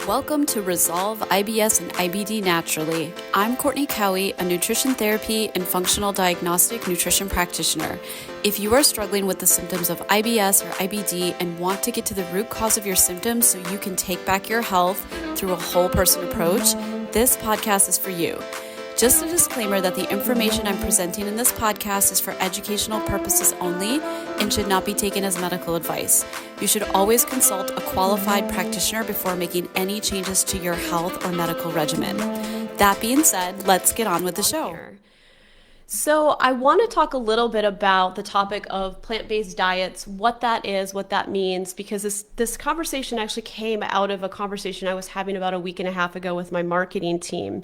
Welcome to Resolve IBS and IBD Naturally. I'm Courtney Cowie, a nutrition therapy and functional diagnostic nutrition practitioner. If you are struggling with the symptoms of IBS or IBD and want to get to the root cause of your symptoms so you can take back your health through a whole person approach, this podcast is for you. Just a disclaimer that the information I'm presenting in this podcast is for educational purposes only and should not be taken as medical advice. You should always consult a qualified practitioner before making any changes to your health or medical regimen. That being said, let's get on with the show. So I want to talk a little bit about the topic of plant-based diets, what that is, what that means, because this conversation actually came out of a conversation I was having about a week and a half ago with my marketing team.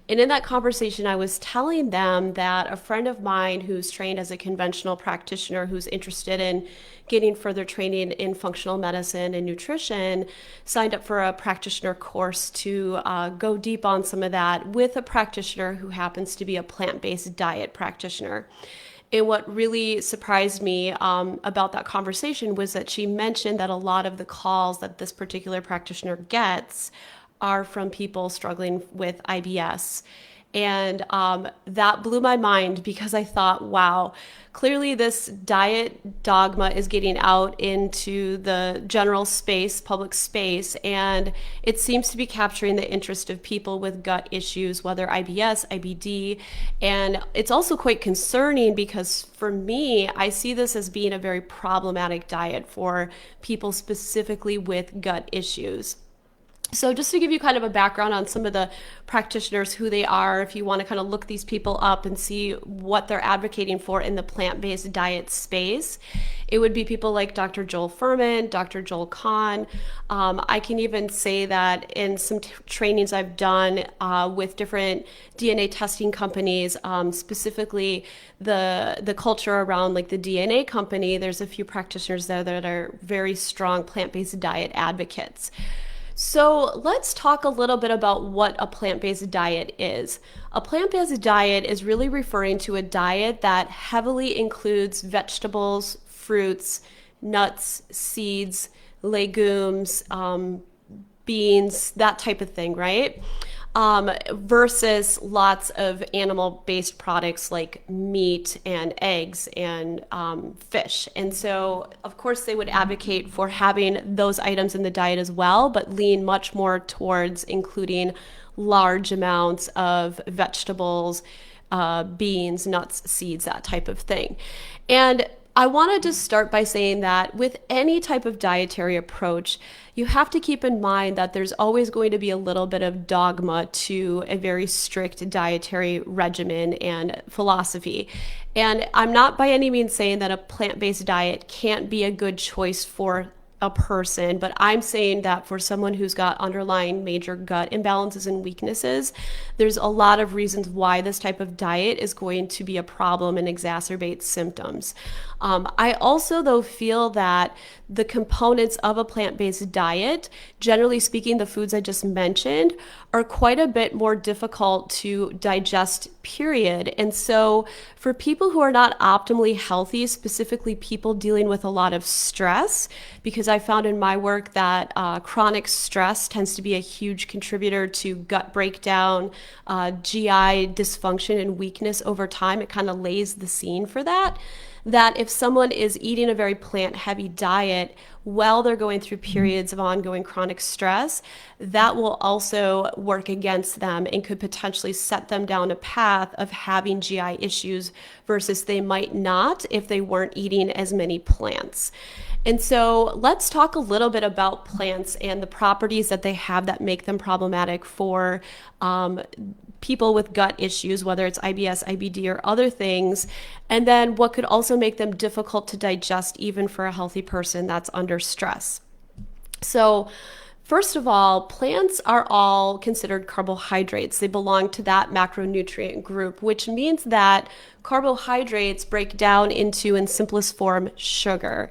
And in that conversation, I was telling them that a friend of mine who's trained as a conventional practitioner who's interested in getting further training in functional medicine and nutrition signed up for a practitioner course to go deep on some of that with a practitioner who happens to be a plant-based diet practitioner. And what really surprised me about that conversation was that she mentioned that a lot of the calls that this particular practitioner gets are from people struggling with IBS. And that blew my mind because I thought, wow, clearly this diet dogma is getting out into the general space, public space, and it seems to be capturing the interest of people with gut issues, whether IBS, IBD. And it's also quite concerning because for me, I see this as being a very problematic diet for people specifically with gut issues. So just to give you kind of a background on some of the practitioners, who they are, if you want to kind of look these people up and see what they're advocating for in the plant-based diet space, it would be people like Dr. Joel Fuhrman, Dr. Joel Kahn. I can even say that in some trainings I've done with different DNA testing companies, specifically the culture around like the DNA company, there's a few practitioners there that are very strong plant-based diet advocates. So let's talk a little bit about what a plant-based diet is. A plant-based diet is really referring to a diet that heavily includes vegetables, fruits, nuts, seeds, legumes, beans, that type of thing, right? Versus lots of animal-based products like meat and eggs and fish. And so, of course, they would advocate for having those items in the diet as well, but lean much more towards including large amounts of vegetables, beans, nuts, seeds, that type of thing. And I want to just start by saying that with any type of dietary approach, you have to keep in mind that there's always going to be a little bit of dogma to a very strict dietary regimen and philosophy. And I'm not by any means saying that a plant-based diet can't be a good choice for a person, but I'm saying that for someone who's got underlying major gut imbalances and weaknesses, there's a lot of reasons why this type of diet is going to be a problem and exacerbate symptoms. I also, though, feel that the components of a plant-based diet, generally speaking, the foods I just mentioned, are quite a bit more difficult to digest, period. And so for people who are not optimally healthy, specifically people dealing with a lot of stress, because I found in my work that chronic stress tends to be a huge contributor to gut breakdown, GI dysfunction and weakness over time. It kind of lays the scene for that if someone is eating a very plant-heavy diet while they're going through periods of ongoing chronic stress, that will also work against them and could potentially set them down a path of having GI issues versus they might not if they weren't eating as many plants. And so let's talk a little bit about plants and the properties that they have that make them problematic for people with gut issues, whether it's IBS, IBD, or other things, and then what could also make them difficult to digest even for a healthy person that's under stress. So first of all, plants are all considered carbohydrates. They belong to that macronutrient group, which means that carbohydrates break down into, in simplest form, sugar.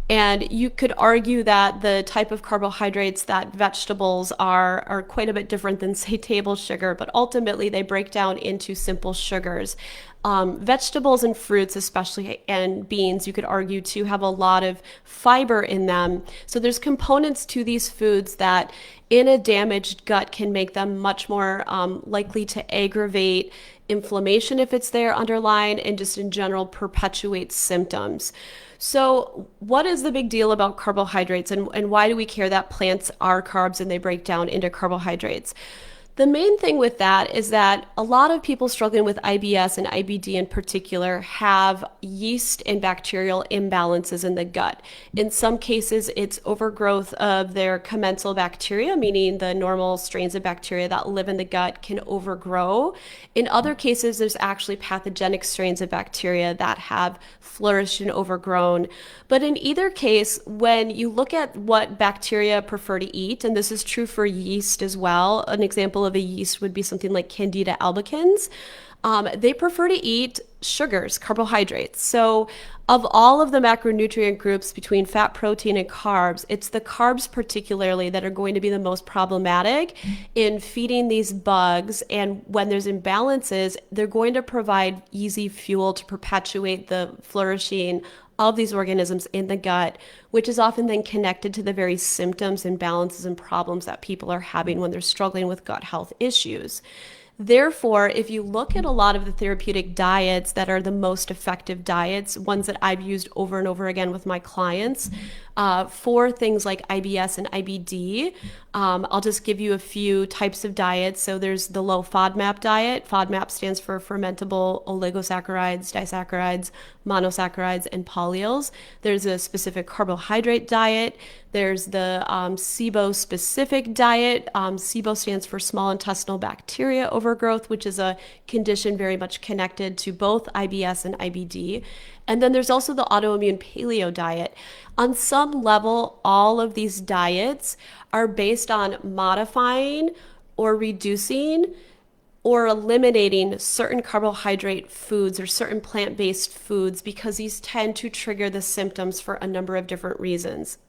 And you could argue that the type of carbohydrates that vegetables are quite a bit different than, say, table sugar, but ultimately they break down into simple sugars. Vegetables and fruits, especially, and beans, you could argue too, have a lot of fiber in them. So there's components to these foods that in a damaged gut can make them much more likely to aggravate inflammation if it's there underlying, and just in general perpetuate symptoms. So, what is the big deal about carbohydrates, and why do we care that plants are carbs and they break down into carbohydrates? The main thing with that is that a lot of people struggling with IBS and IBD in particular have yeast and bacterial imbalances in the gut. In some cases, it's overgrowth of their commensal bacteria, meaning the normal strains of bacteria that live in the gut can overgrow. In other cases, there's actually pathogenic strains of bacteria that have flourished and overgrown. But in either case, when you look at what bacteria prefer to eat, and this is true for yeast as well, an example of a yeast would be something like Candida albicans. They prefer to eat sugars, carbohydrates. So of all of the macronutrient groups between fat, protein, and carbs, it's the carbs particularly that are going to be the most problematic in feeding these bugs. And when there's imbalances, they're going to provide easy fuel to perpetuate the flourishing of these organisms in the gut, which is often then connected to the very symptoms, imbalances, and problems that people are having when they're struggling with gut health issues. Therefore, if you look at a lot of the therapeutic diets that are the most effective diets, ones that I've used over and over again with my clients, for things like IBS and IBD, I'll just give you a few types of diets. So there's the low FODMAP diet. FODMAP stands for fermentable oligosaccharides, disaccharides, monosaccharides, and polyols. There's a specific carbohydrate diet. There's the SIBO specific diet. SIBO stands for small intestinal bacteria overgrowth, which is a condition very much connected to both IBS and IBD. And then there's also the autoimmune paleo diet. On some level, all of these diets are based on modifying or reducing or eliminating certain carbohydrate foods or certain plant-based foods, because these tend to trigger the symptoms for a number of different reasons.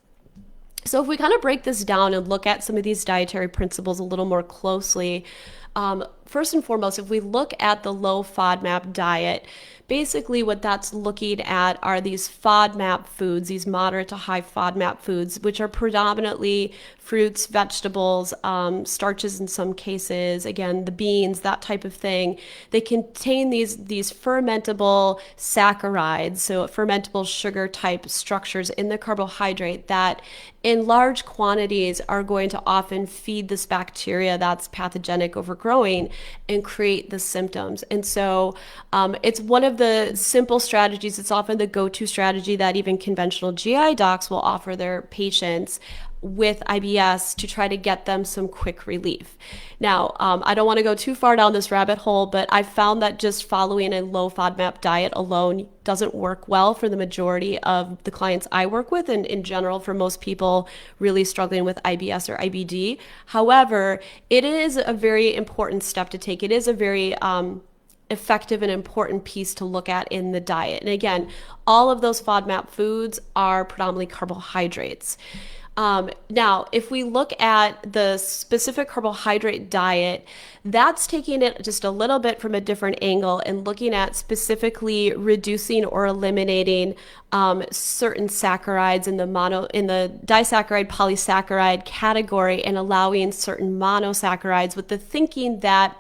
So if we kind of break this down and look at some of these dietary principles a little more closely, first and foremost, if we look at the low FODMAP diet, basically what that's looking at are these FODMAP foods, these moderate to high FODMAP foods, which are predominantly fruits, vegetables, starches in some cases, again, the beans, that type of thing. They contain these fermentable saccharides, so fermentable sugar type structures in the carbohydrate that in large quantities are going to often feed this bacteria that's pathogenic overgrowing and create the symptoms. And so it's one of the simple strategies. It's often the go-to strategy that even conventional GI docs will offer their patients with IBS to try to get them some quick relief. Now, I don't want to go too far down this rabbit hole, but I found that just following a low FODMAP diet alone doesn't work well for the majority of the clients I work with, and in general for most people really struggling with IBS or IBD. However, it is a very important step to take. It is a very effective and important piece to look at in the diet. And again, all of those FODMAP foods are predominantly carbohydrates. Now, if we look at the specific carbohydrate diet, that's taking it just a little bit from a different angle and looking at specifically reducing or eliminating certain saccharides in the disaccharide polysaccharide category, and allowing certain monosaccharides, with the thinking that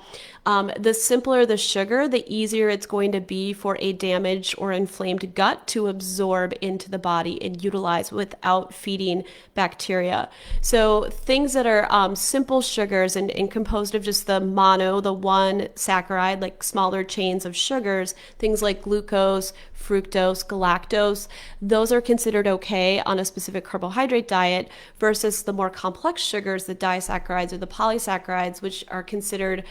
the simpler the sugar, the easier it's going to be for a damaged or inflamed gut to absorb into the body and utilize without feeding bacteria. So things that are simple sugars and composed of just the one saccharide, like smaller chains of sugars, things like glucose, fructose, galactose, those are considered okay on a specific carbohydrate diet, versus the more complex sugars, the disaccharides or the polysaccharides, which are considered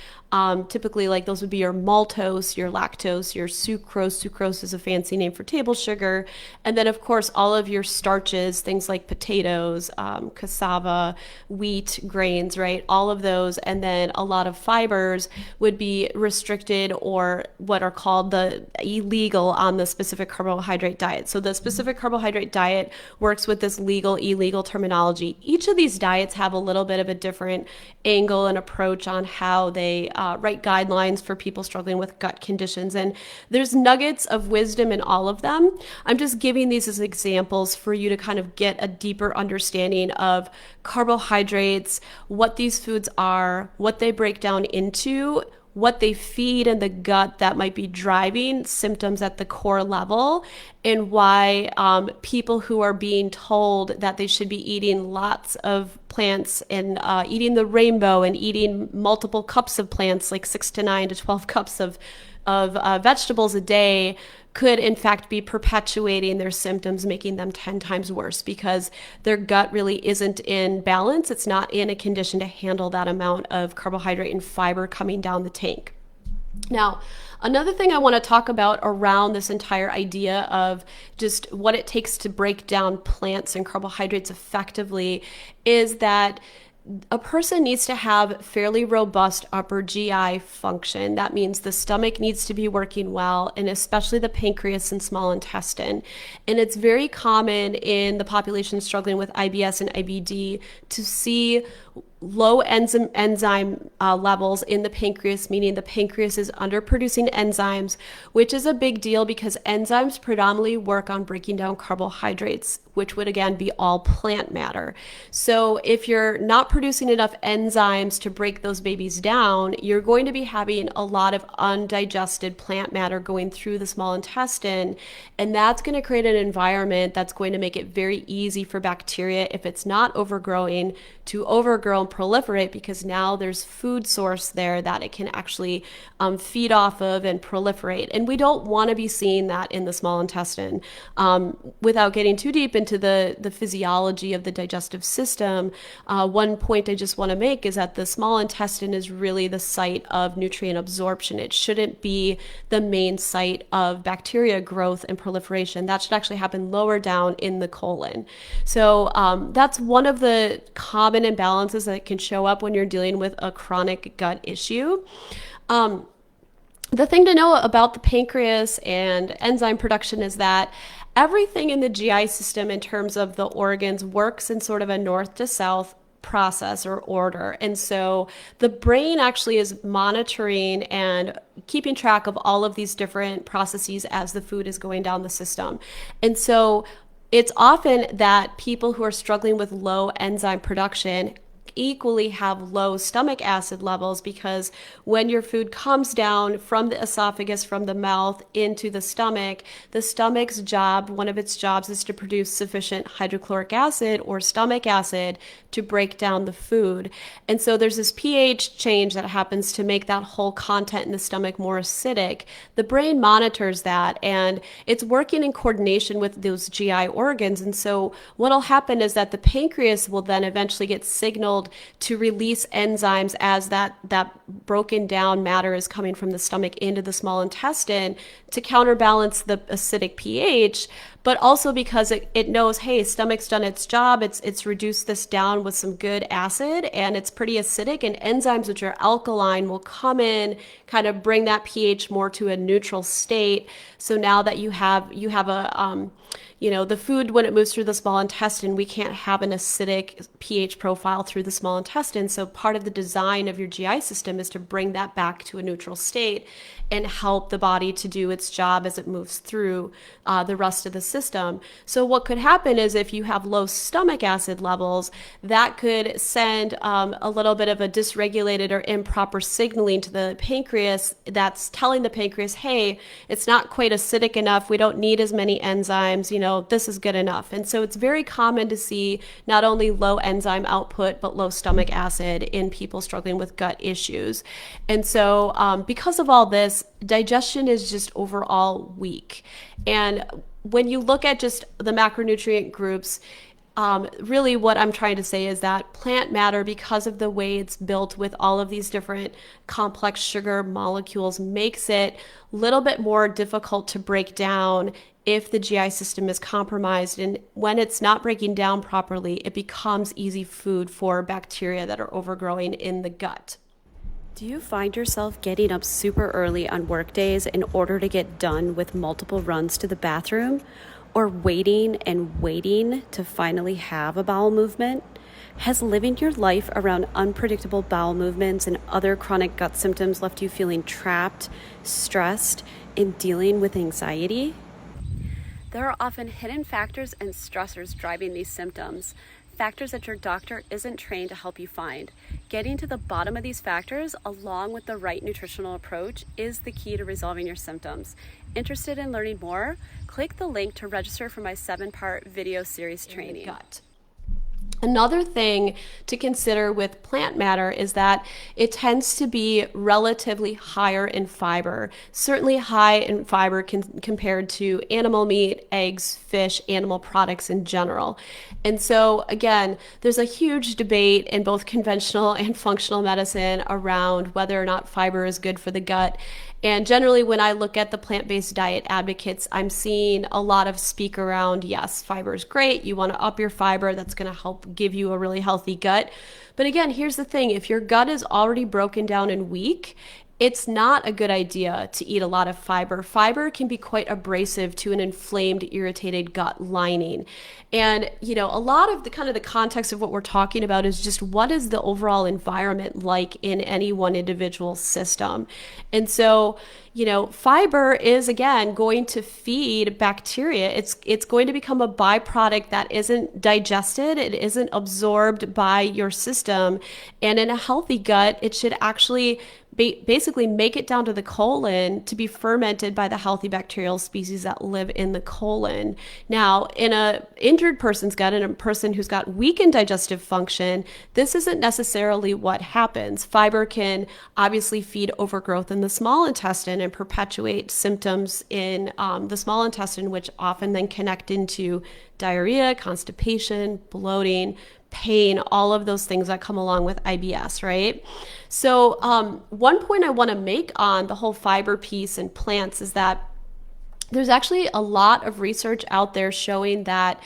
typically, like, those would be your maltose, your lactose, your sucrose. Sucrose is a fancy name for table sugar. And then, of course, all of your starches, things like potatoes, cassava, wheat, grains, right? All of those. And then a lot of fibers would be restricted, or what are called the illegal on the specific specific carbohydrate diet. So the specific carbohydrate diet works with this legal, illegal terminology. Each of these diets have a little bit of a different angle and approach on how they write guidelines for people struggling with gut conditions. And there's nuggets of wisdom in all of them. I'm just giving these as examples for you to kind of get a deeper understanding of carbohydrates, what these foods are, what they break down into, what they feed in the gut that might be driving symptoms at the core level, and why people who are being told that they should be eating lots of plants and eating the rainbow and eating multiple cups of plants, like 6 to 9 to 12 cups of vegetables a day, could in fact be perpetuating their symptoms, making them 10 times worse because their gut really isn't in balance. It's not in a condition to handle that amount of carbohydrate and fiber coming down the tank. Now, another thing I want to talk about around this entire idea of just what it takes to break down plants and carbohydrates effectively is that a person needs to have fairly robust upper GI function. That means the stomach needs to be working well, and especially the pancreas and small intestine. And it's very common in the population struggling with IBS and IBD to see low enzyme levels in the pancreas, meaning the pancreas is underproducing enzymes, which is a big deal because enzymes predominantly work on breaking down carbohydrates, which would again be all plant matter. So if you're not producing enough enzymes to break those babies down, you're going to be having a lot of undigested plant matter going through the small intestine, and that's going to create an environment that's going to make it very easy for bacteria, if it's not overgrowing, to overgrow and proliferate, because now there's food source there that it can actually feed off of and proliferate. And we don't want to be seeing that in the small intestine. Without getting too deep into the physiology of the digestive system, one point I just want to make is that the small intestine is really the site of nutrient absorption. It shouldn't be the main site of bacteria growth and proliferation. That should actually happen lower down in the colon. So that's one of the common imbalances that can show up when you're dealing with a chronic gut issue. The thing to know about the pancreas and enzyme production is that everything in the GI system in terms of the organs works in sort of a north to south process or order. And so the brain actually is monitoring and keeping track of all of these different processes as the food is going down the system. And so it's often that people who are struggling with low enzyme production equally have low stomach acid levels, because when your food comes down from the esophagus, from the mouth into the stomach's job, one of its jobs is to produce sufficient hydrochloric acid or stomach acid to break down the food. And so there's this pH change that happens to make that whole content in the stomach more acidic. The brain monitors that, and it's working in coordination with those GI organs. And so what'll happen is that the pancreas will then eventually get signaled to release enzymes as that broken down matter is coming from the stomach into the small intestine to counterbalance the acidic pH, but also because it knows, hey, stomach's done its job, it's reduced this down with some good acid and it's pretty acidic, and enzymes which are alkaline will come in, kind of bring that pH more to a neutral state. So now that you have a the food, when it moves through the small intestine, we can't have an acidic pH profile through the small intestine. So part of the design of your GI system is to bring that back to a neutral state and help the body to do its job as it moves through the rest of the system. So what could happen is if you have low stomach acid levels, that could send a little bit of a dysregulated or improper signaling to the pancreas that's telling the pancreas, hey, it's not quite acidic enough, we don't need as many enzymes, this is good enough. And so it's very common to see not only low enzyme output, but low stomach acid in people struggling with gut issues. And so because of all this, digestion is just overall weak. And when you look at just the macronutrient groups, really what I'm trying to say is that plant matter, because of the way it's built with all of these different complex sugar molecules, makes it a little bit more difficult to break down if the GI system is compromised. And when it's not breaking down properly, it becomes easy food for bacteria that are overgrowing in the gut. Do you find yourself getting up super early on work days in order to get done with multiple runs to the bathroom, or waiting and waiting to finally have a bowel movement? Has living your life around unpredictable bowel movements and other chronic gut symptoms left you feeling trapped, stressed, and dealing with anxiety? There are often hidden factors and stressors driving these symptoms, factors that your doctor isn't trained to help you find. Getting to the bottom of these factors, along with the right nutritional approach, is the key to resolving your symptoms. Interested in learning more? Click the link to register for my 7-part video series training. Another thing to consider with plant matter is that it tends to be relatively higher in fiber, certainly high in fiber compared to animal meat, eggs, fish, animal products in general. And so again, there's a huge debate in both conventional and functional medicine around whether or not fiber is good for the gut. And generally, when I look at the plant-based diet advocates, I'm seeing a lot of speak around, yes, fiber is great. You want to up your fiber. That's going to help give you a really healthy gut. But again, here's the thing. If your gut is already broken down and weak, it's not a good idea to eat a lot of fiber. Fiber can be quite abrasive to an inflamed, irritated gut lining. And, a lot of the context of what we're talking about is just what is the overall environment like in any one individual system. And so, fiber is, again, going to feed bacteria. It's going to become a byproduct that isn't digested. It isn't absorbed by your system. And in a healthy gut, it should actually basically make it down to the colon to be fermented by the healthy bacterial species that live in the colon. Now, in a injured person's gut, in a person who's got weakened digestive function, this isn't necessarily what happens. Fiber can obviously feed overgrowth in the small intestine and perpetuate symptoms in the small intestine, which often then connect into diarrhea, constipation, bloating, pain, all of those things that come along with IBS, right? So one point I want to make on the whole fiber piece and plants is that there's actually a lot of research out there showing that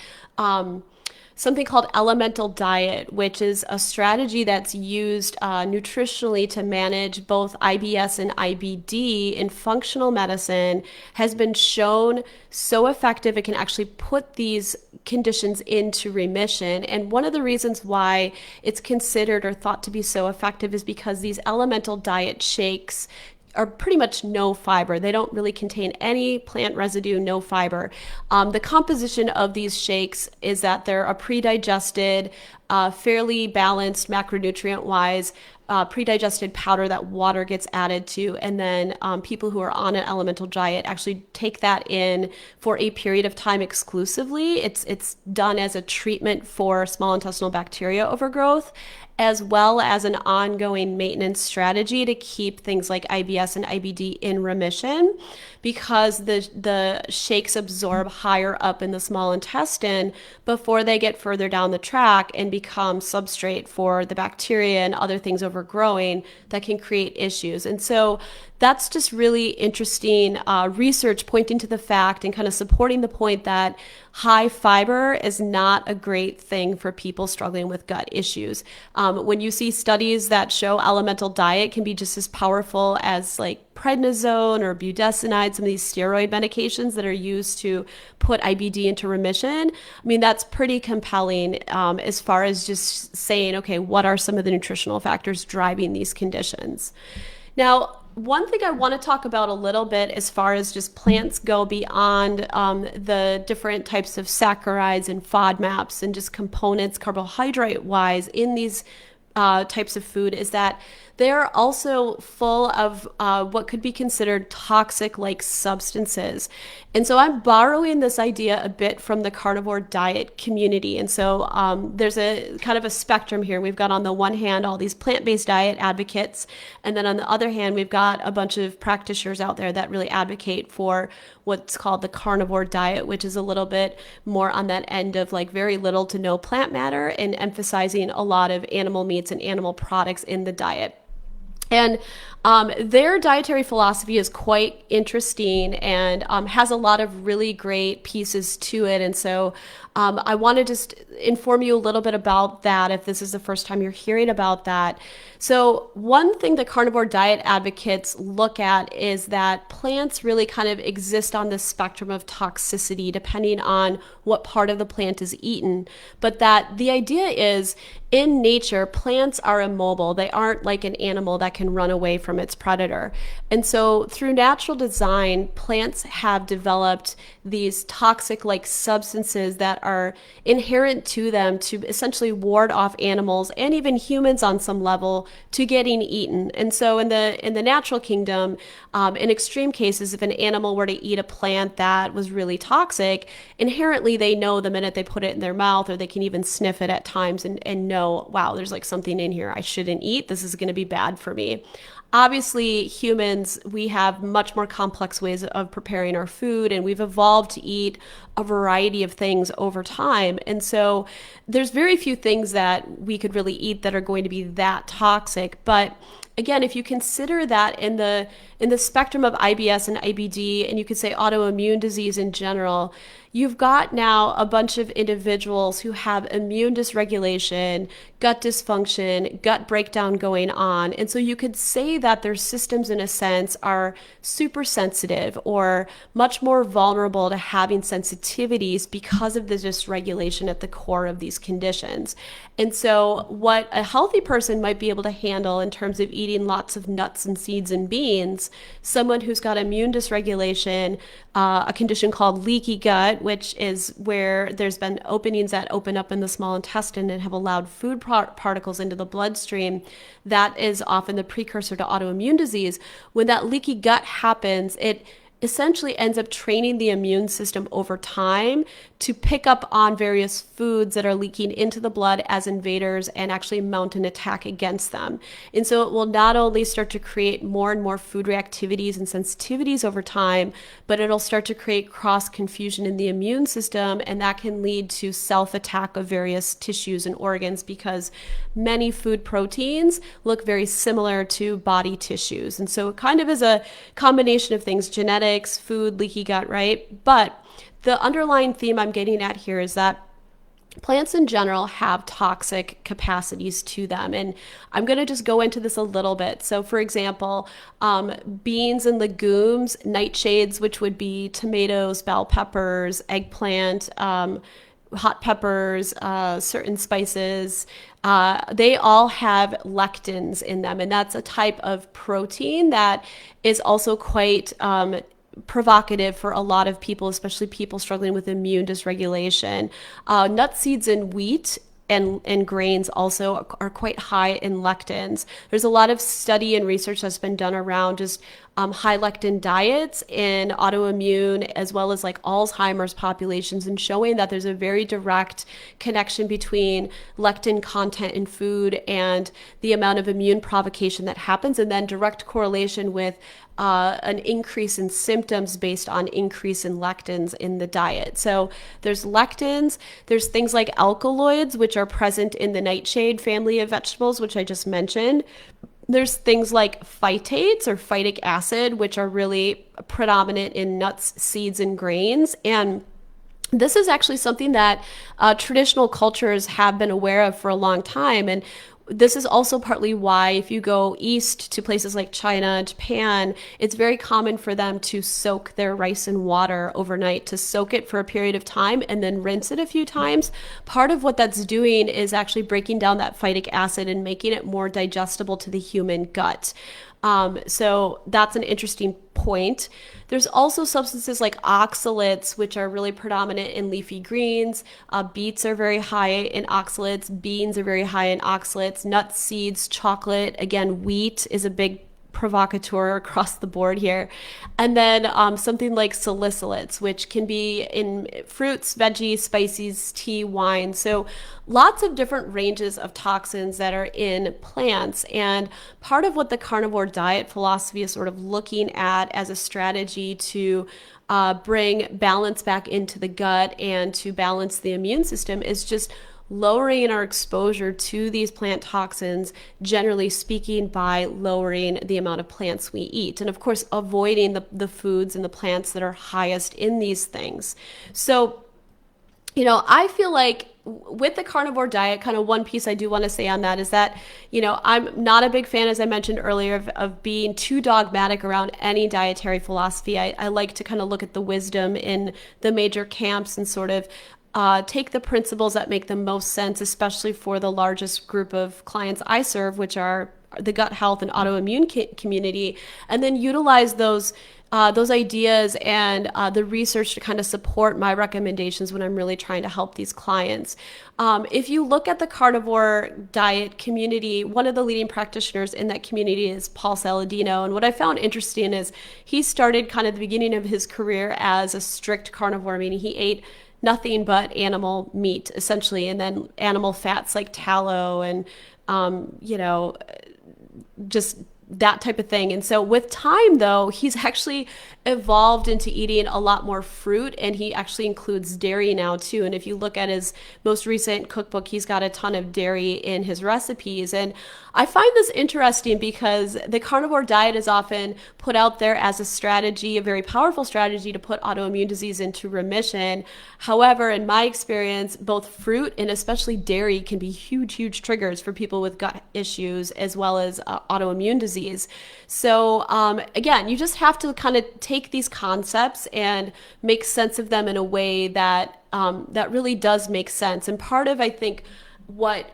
something called elemental diet, which is a strategy that's used nutritionally to manage both IBS and IBD in functional medicine, has been shown so effective it can actually put these conditions into remission. And one of the reasons why it's considered or thought to be so effective is because these elemental diet shakes are pretty much no fiber. They don't really contain any plant residue, no fiber. The composition of these shakes is that they're a pre-digested, fairly balanced macronutrient-wise, pre-digested powder that water gets added to, and then people who are on an elemental diet actually take that in for a period of time exclusively. It's done as a treatment for small intestinal bacteria overgrowth, as well as an ongoing maintenance strategy to keep things like IBS and IBD in remission, because the shakes absorb higher up in the small intestine before they get further down the track and become substrate for the bacteria and other things overgrowing that can create issues. And so that's just really interesting research pointing to the fact and kind of supporting the point that high fiber is not a great thing for people struggling with gut issues. When you see studies that show elemental diet can be just as powerful as like prednisone or budesonide, some of these steroid medications that are used to put IBD into remission, I mean, that's pretty compelling as far as just saying, okay, what are some of the nutritional factors driving these conditions? Now, one thing I want to talk about a little bit as far as just plants go beyond the different types of saccharides and FODMAPs and just components carbohydrate-wise in these types of food is that they're also full of what could be considered toxic-like substances. And so I'm borrowing this idea a bit from the carnivore diet community. And so there's a kind of a spectrum here. We've got on the one hand all these plant-based diet advocates, and then on the other hand, we've got a bunch of practitioners out there that really advocate for what's called the carnivore diet, which is a little bit more on that end of like very little to no plant matter and emphasizing a lot of animal meats and animal products in the diet. And their dietary philosophy is quite interesting and has a lot of really great pieces to it. And so I want to just inform you a little bit about that if this is the first time you're hearing about that. So, one thing that carnivore diet advocates look at is that plants really kind of exist on the spectrum of toxicity depending on what part of the plant is eaten. But that the idea is in nature, plants are immobile. They aren't like an animal that can run away from its predator. And so, through natural design, plants have developed these toxic like substances that are inherent to them to essentially ward off animals and even humans on some level to getting eaten. And so in the natural kingdom, in extreme cases, if an animal were to eat a plant that was really toxic, inherently they know the minute they put it in their mouth, or they can even sniff it at times and know, wow, there's like something in here I shouldn't eat. This is going to be bad for me. Obviously, humans, we have much more complex ways of preparing our food, and we've evolved to eat a variety of things over time. And so there's very few things that we could really eat that are going to be that toxic. But again, if you consider that in the spectrum of IBS and IBD, and you could say autoimmune disease in general, you've got now a bunch of individuals who have immune dysregulation, gut dysfunction, gut breakdown going on. And so you could say that their systems, in a sense, are super sensitive or much more vulnerable to having sensitivities because of the dysregulation at the core of these conditions. And so what a healthy person might be able to handle in terms of eating lots of nuts and seeds and beans, someone who's got immune dysregulation, a condition called leaky gut, which is where there's been openings that open up in the small intestine and have allowed food particles into the bloodstream. That is often the precursor to autoimmune disease. When that leaky gut happens, it essentially ends up training the immune system over time to pick up on various foods that are leaking into the blood as invaders and actually mount an attack against them. And so it will not only start to create more and more food reactivities and sensitivities over time, but it'll start to create cross confusion in the immune system, and that can lead to self-attack of various tissues and organs because many food proteins look very similar to body tissues. And so it kind of is a combination of things: genetics, food, leaky gut, right? But the underlying theme I'm getting at here is that plants in general have toxic capacities to them. And I'm going to just go into this a little bit. So, for example, beans and legumes, nightshades, which would be tomatoes, bell peppers, eggplant, hot peppers, certain spices, they all have lectins in them. And that's a type of protein that is also quite provocative for a lot of people, especially people struggling with immune dysregulation. Nuts, seeds, and wheat and grains also are quite high in lectins. There's a lot of study and research that's been done around just high lectin diets in autoimmune as well as like Alzheimer's populations, and showing that there's a very direct connection between lectin content in food and the amount of immune provocation that happens, and then direct correlation with an increase in symptoms based on increase in lectins in the diet. So there's lectins, there's things like alkaloids, which are present in the nightshade family of vegetables, which I just mentioned. There's things like phytates or phytic acid, which are really predominant in nuts, seeds, and grains. And this is actually something that traditional cultures have been aware of for a long time. And this is also partly why if you go east to places like China, Japan, it's very common for them to soak their rice in water overnight, to soak it for a period of time and then rinse it a few times. Part of what that's doing is actually breaking down that phytic acid and making it more digestible to the human gut. So that's an interesting point. There's also substances like oxalates, which are really predominant in leafy greens. Beets are very high in oxalates. Beans are very high in oxalates. Nuts, seeds, chocolate. Again, wheat is a big provocateur across the board here. And then something like salicylates, which can be in fruits, veggies, spices, tea, wine. So lots of different ranges of toxins that are in plants. And part of what the carnivore diet philosophy is sort of looking at as a strategy to bring balance back into the gut and to balance the immune system is just lowering our exposure to these plant toxins, generally speaking, by lowering the amount of plants we eat. And of course, avoiding the foods and the plants that are highest in these things. So, I feel like with the carnivore diet, kind of one piece I do want to say on that is that, I'm not a big fan, as I mentioned earlier, of being too dogmatic around any dietary philosophy. I like to kind of look at the wisdom in the major camps and sort of take the principles that make the most sense, especially for the largest group of clients I serve, which are the gut health and autoimmune community, and then utilize those ideas and the research to kind of support my recommendations when I'm really trying to help these clients. If you look at the carnivore diet community, one of the leading practitioners in that community is Paul Saladino. And what I found interesting is he started kind of the beginning of his career as a strict carnivore, meaning he ate nothing but animal meat, essentially, and then animal fats like tallow and, just that type of thing. And so with time, though, he's actually evolved into eating a lot more fruit, and he actually includes dairy now too. And if you look at his most recent cookbook, he's got a ton of dairy in his recipes. And I find this interesting because the carnivore diet is often put out there as a strategy, a very powerful strategy to put autoimmune disease into remission. However, in my experience, both fruit and especially dairy can be huge, huge triggers for people with gut issues as well as autoimmune disease. So again, you just have to kind of take these concepts and make sense of them in a way that that really does make sense. And part of, I think, what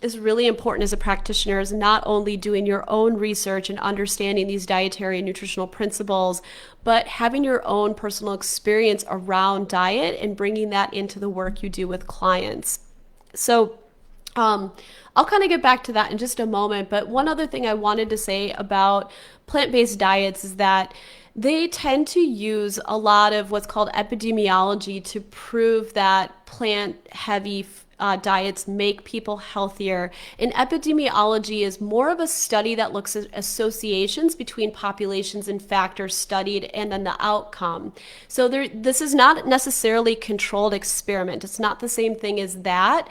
is really important as a practitioner is not only doing your own research and understanding these dietary and nutritional principles, but having your own personal experience around diet and bringing that into the work you do with clients. So I'll kind of get back to that in just a moment. But one other thing I wanted to say about plant-based diets is that they tend to use a lot of what's called epidemiology to prove that plant-heavy diets make people healthier. And epidemiology is more of a study that looks at associations between populations and factors studied and then the outcome. So this is not necessarily a controlled experiment. It's not the same thing as that.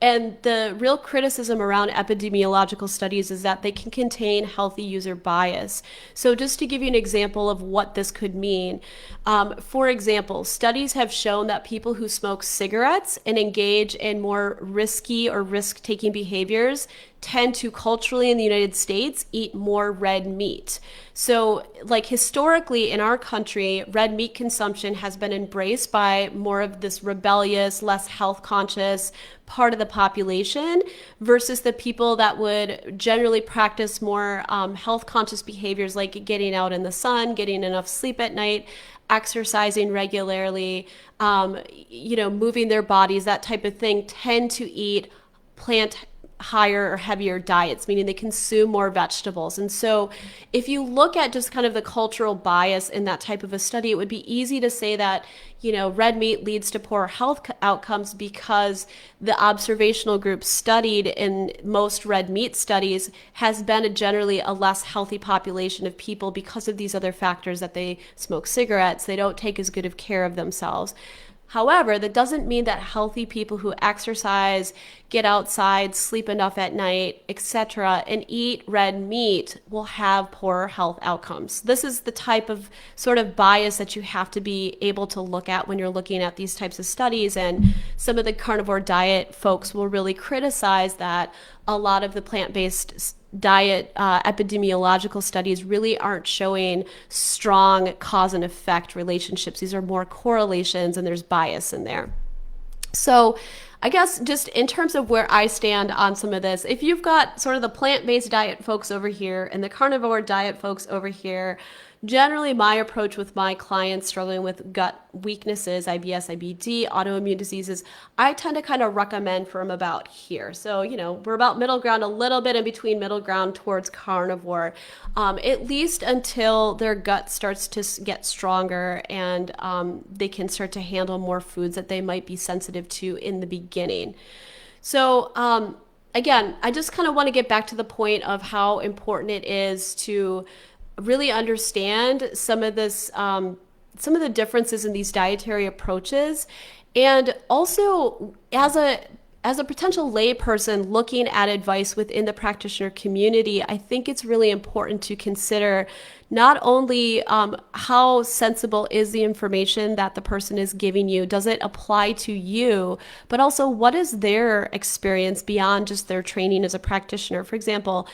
And the real criticism around epidemiological studies is that they can contain healthy user bias. So just to give you an example of what this could mean, for example, studies have shown that people who smoke cigarettes and engage in more risky or risk-taking behaviors tend to culturally in the United States eat more red meat. So like historically in our country, red meat consumption has been embraced by more of this rebellious, less health conscious part of the population versus the people that would generally practice more health conscious behaviors like getting out in the sun, getting enough sleep at night, exercising regularly, moving their bodies, that type of thing, tend to eat plant higher or heavier diets, meaning they consume more vegetables. And so if you look at just kind of the cultural bias in that type of a study, it would be easy to say that, red meat leads to poor health outcomes because the observational group studied in most red meat studies has been generally a less healthy population of people because of these other factors, that they smoke cigarettes, they don't take as good of care of themselves. However, that doesn't mean that healthy people who exercise, get outside, sleep enough at night, etc., and eat red meat will have poorer health outcomes. This is the type of sort of bias that you have to be able to look at when you're looking at these types of studies. And some of the carnivore diet folks will really criticize that a lot of the plant-based diet epidemiological studies really aren't showing strong cause and effect relationships. These are more correlations, and there's bias in there. So I guess just in terms of where I stand on some of this, if you've got sort of the plant-based diet folks over here and the carnivore diet folks over here, generally my approach with my clients struggling with gut weaknesses, IBS, IBD, autoimmune diseases, I tend to kind of recommend from about here. So, we're about middle ground, a little bit in between middle ground towards carnivore, at least until their gut starts to get stronger and they can start to handle more foods that they might be sensitive to in the beginning. So, again, I just kind of want to get back to the point of how important it is to really understand some of the differences in these dietary approaches. And also as a as a potential layperson looking at advice within the practitioner community, I think it's really important to consider not only how sensible is the information that the person is giving you, does it apply to you, but also what is their experience beyond just their training as a practitioner. For example,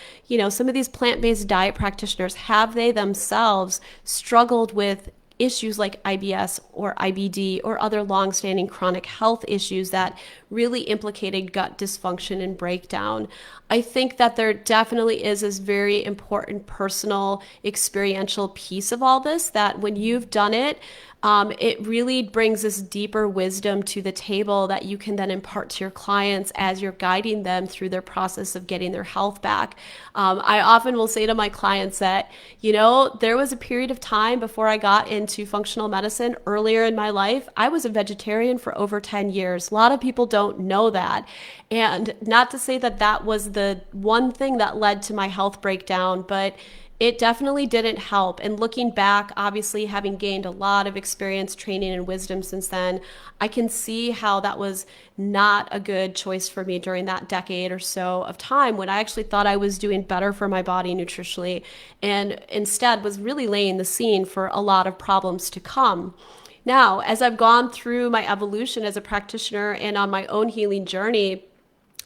some of these plant-based diet practitioners, have they themselves struggled with issues like IBS or IBD or other long-standing chronic health issues that really implicated gut dysfunction and breakdown? I think that there definitely is this very important personal experiential piece of all this, that when you've done it, it really brings this deeper wisdom to the table that you can then impart to your clients as you're guiding them through their process of getting their health back. I often will say to my clients that, there was a period of time before I got into functional medicine earlier in my life. I was a vegetarian for over 10 years. A lot of people don't know that. And not to say that that was the one thing that led to my health breakdown, but it definitely didn't help. And looking back, obviously having gained a lot of experience, training, and wisdom since then, I can see how that was not a good choice for me during that decade or so of time when I actually thought I was doing better for my body nutritionally, and instead was really laying the scene for a lot of problems to come. Now, as I've gone through my evolution as a practitioner and on my own healing journey,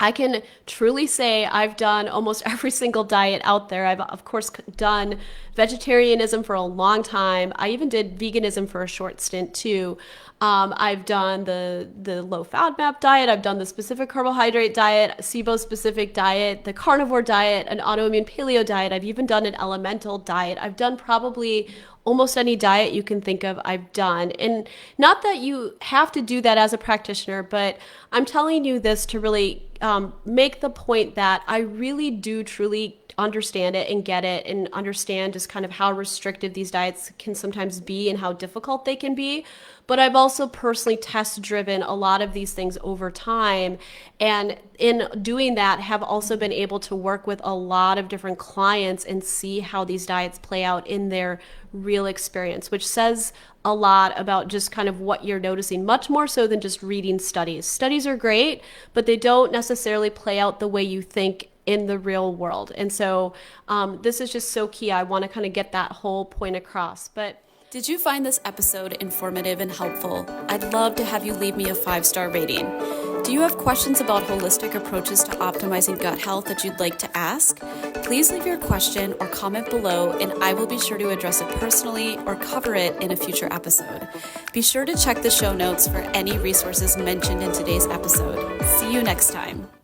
I can truly say I've done almost every single diet out there. I've, of course, done vegetarianism for a long time. I even did veganism for a short stint, too. I've done the low FODMAP diet. I've done the specific carbohydrate diet, SIBO specific diet, the carnivore diet, an autoimmune paleo diet. I've even done an elemental diet. I've done probably almost any diet you can think of, I've done. And not that you have to do that as a practitioner, but I'm telling you this to really make the point that I really do truly understand it and get it and understand just kind of how restrictive these diets can sometimes be and how difficult they can be. But I've also personally test driven a lot of these things over time. And in doing that, have also been able to work with a lot of different clients and see how these diets play out in their real experience, which says a lot about just kind of what you're noticing, much more so than just reading studies. Studies are great, but they don't necessarily play out the way you think in the real world. And so this is just so key. I want to kind of get that whole point across. But did you find this episode informative and helpful? I'd love to have you leave me a 5-star rating. Do you have questions about holistic approaches to optimizing gut health that you'd like to ask? Please leave your question or comment below, and I will be sure to address it personally or cover it in a future episode. Be sure to check the show notes for any resources mentioned in today's episode. See you next time.